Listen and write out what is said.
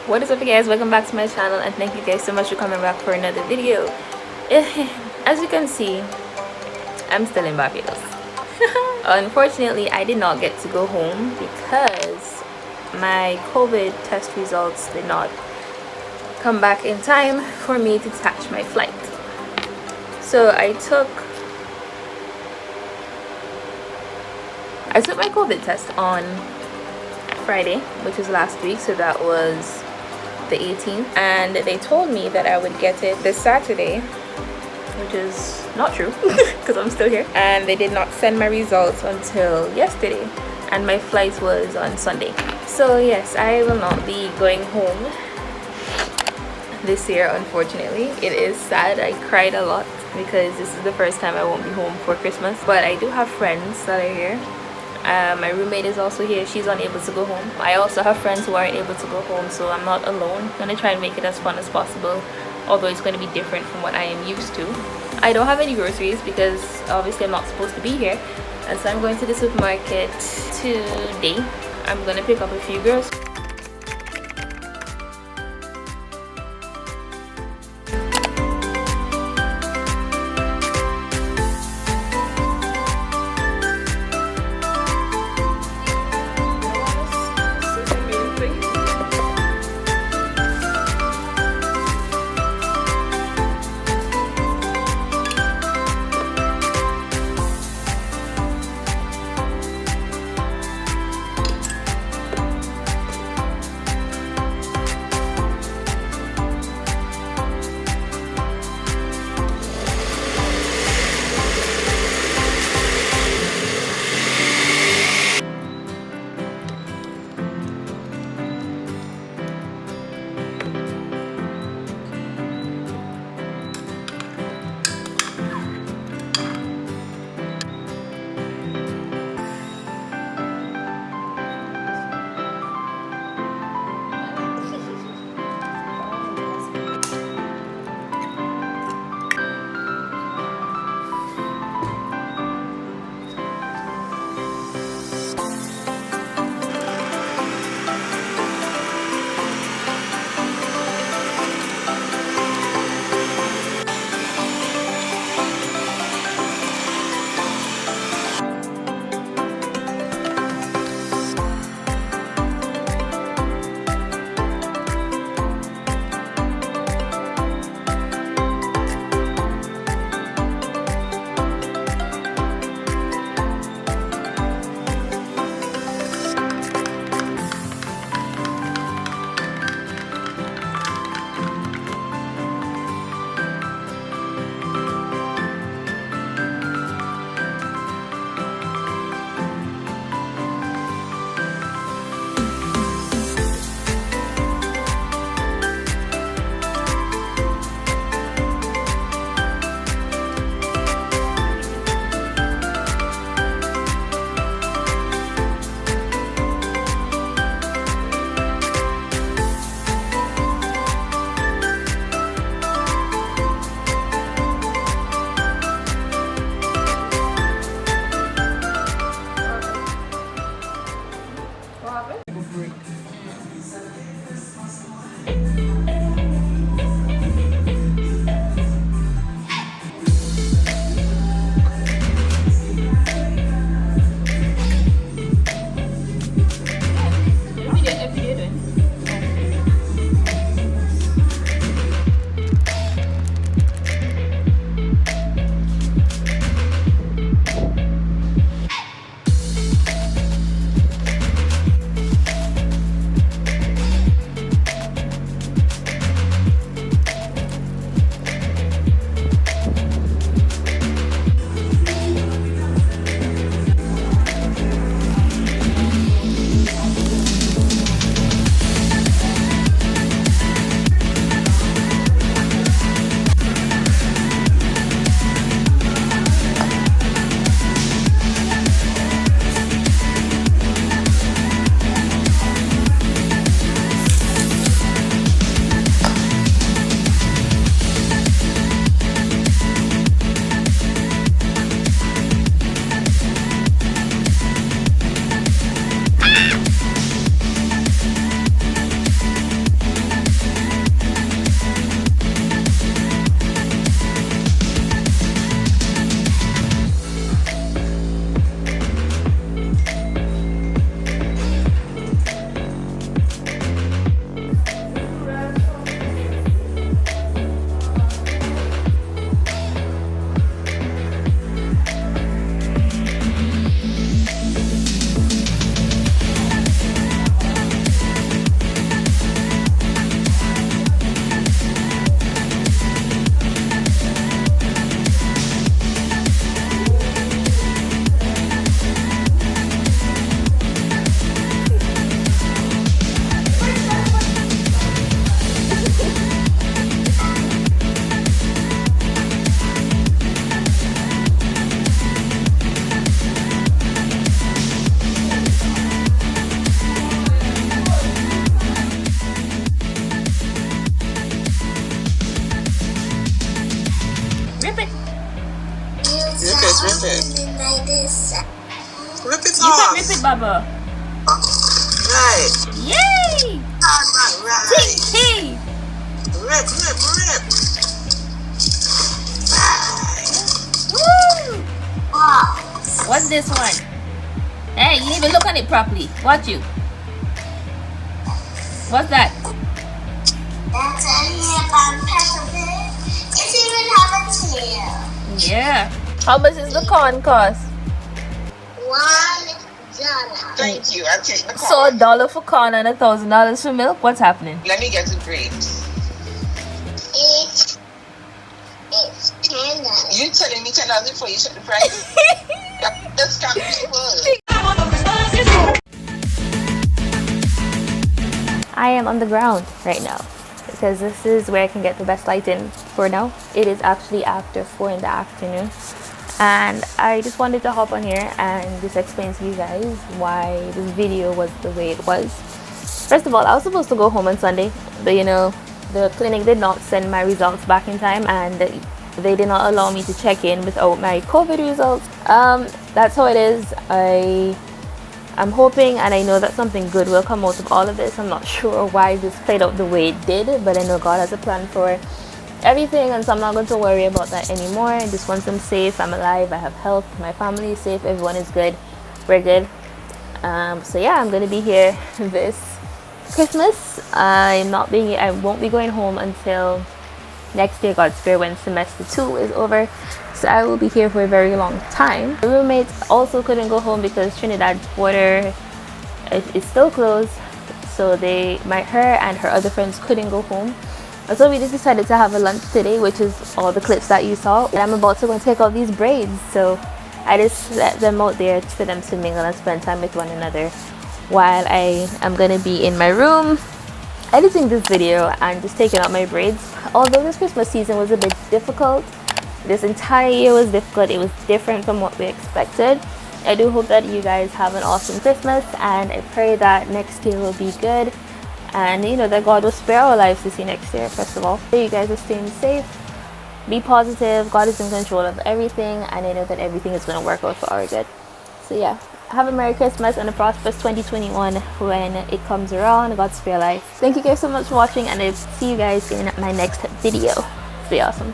What is up, guys? Welcome back to my channel, and thank you guys so much for coming back for another video. As you can see, I'm still in Barbados. Unfortunately, I did not get to go home because my COVID test results did not come back in time for me to catch my flight. So I took my COVID test on Friday, which was last week, so that was the 18th, and they told me that I would get it this Saturday, which is not true because I'm still here, and they did not send my results until yesterday, and my flight was on Sunday. So yes, I will not be going home this year, unfortunately. It is sad. I cried a lot because this is the first time I won't be home for Christmas, but I do have friends that are here. My roommate is also here. She's unable to go home. I also have friends who aren't able to go home, so I'm not alone. I'm gonna try and make it as fun as possible, although it's going to be different from what I am used to. I don't have any groceries because obviously I'm not supposed to be here, and so I'm going to the supermarket today. I'm gonna pick up a few groceries. You can rip it, Baba. Right. Yay! Right. Hey! Rip. Woo! Wow. What's this one? Hey, you didn't even look on it properly. Watch you. What's that? That's a hip on peppermint. It even have a tail. Yeah. How much is the corn cost? $1. Thank you. I'll take the corn. So $1 for corn and $1,000 for milk? What's happening? Let me get the grapes. It's $10. You telling me $10 before you check the price? That's kind of people. I am on the ground right now because this is where I can get the best lighting for now. It is actually after 4 in the afternoon. And I just wanted to hop on here and just explain to you guys why this video was the way it was. First of all, I was supposed to go home on Sunday, but you know, the clinic did not send my results back in time and they did not allow me to check in without my COVID results. That's how it is. I'm hoping and I know that something good will come out of all of this. I'm not sure why this played out the way it did, but I know God has a plan for everything, and so I'm not going to worry about that anymore. I just want them safe. I'm alive, I have health, my family is safe, everyone is good, we're good. So yeah, I'm gonna be here this Christmas. I won't be going home until next year, God's spirit, when semester 2 is over. So I will be here for a very long time. The roommates also couldn't go home because Trinidad's border is still closed, so her and her other friends couldn't go home. So we just decided to have a lunch today, which is all the clips that you saw. And I'm about to go and take out these braids, so I just let them out there for them to mingle and spend time with one another while I am gonna be in my room editing this video and just taking out my braids. Although this Christmas season was a bit difficult, this entire year was difficult, it was different from what we expected. I do hope that you guys have an awesome Christmas, and I pray that next year will be good. And you know that God will spare our lives to see next year, first of all. So you guys are staying safe, be positive, God is in control of everything, and I know that everything is going to work out for our good. So yeah, have a Merry Christmas and a prosperous 2021 when it comes around. God spare life. Thank you guys so much for watching, and I'll see you guys in my next video. Be awesome.